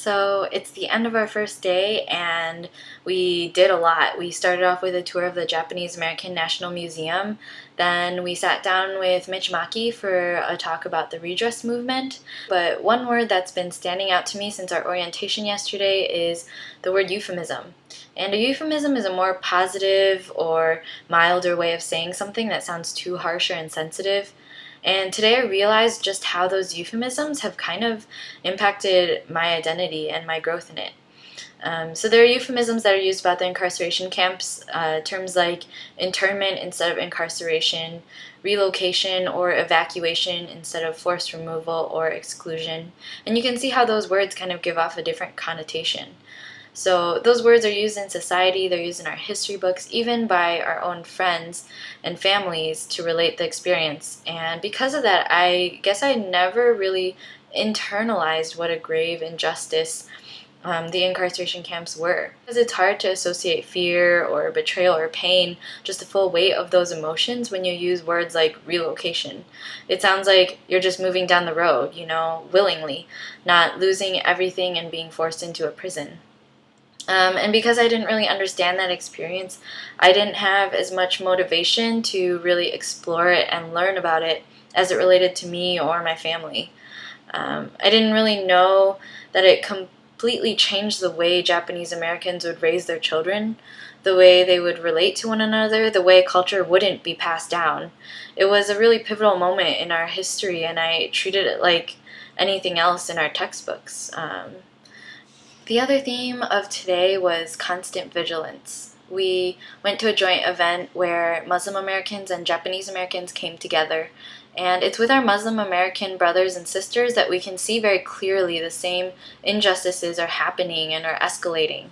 So it's the end of our first day, and we did a lot. We started off with a tour of the Japanese American National Museum. Then we sat down with Mitch Maki for a talk about the redress movement. But one word that's been standing out to me since our orientation yesterday is the word euphemism. And a euphemism is a more positive or milder way of saying something that sounds too harsh or insensitive. And today I realized just how those euphemisms have kind of impacted my identity and my growth in it. So there are euphemisms that are used about the incarceration camps, terms like internment instead of incarceration, relocation or evacuation instead of forced removal or exclusion. And you can see how those words kind of give off a different connotation. So those words are used in society, they're used in our history books, even by our own friends and families to relate the experience. And because of that, I guess I never really internalized what a grave injustice the incarceration camps were. Because it's hard to associate fear or betrayal or pain, just the full weight of those emotions when you use words like relocation. It sounds like you're just moving down the road, willingly, not losing everything and being forced into a prison. And because I didn't really understand that experience, I didn't have as much motivation to really explore it and learn about it as it related to me or my family. I didn't really know that it completely changed the way Japanese Americans would raise their children, the way they would relate to one another, the way culture wouldn't be passed down. It was a really pivotal moment in our history, and I treated it like anything else in our textbooks. The other theme of today was constant vigilance. We went to a joint event where Muslim Americans and Japanese Americans came together, and it's with our Muslim American brothers and sisters that we can see very clearly the same injustices are happening and are escalating.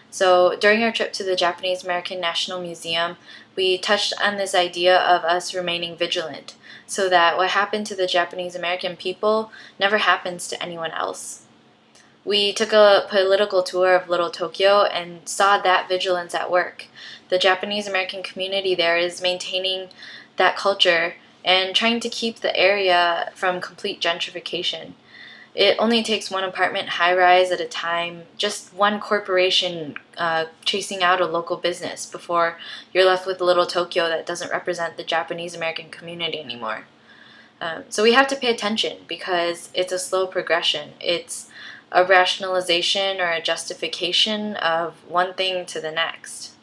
So during our trip to the Japanese American National Museum, we touched on this idea of us remaining vigilant so that what happened to the Japanese American people never happens to anyone else. We took a political tour of Little Tokyo and saw that vigilance at work. The Japanese American community there is maintaining that culture and trying to keep the area from complete gentrification. It only takes one apartment high-rise at a time, just one corporation chasing out a local business before you're left with Little Tokyo that doesn't represent the Japanese American community anymore. So we have to pay attention because it's a slow progression. It's a rationalization or a justification of one thing to the next.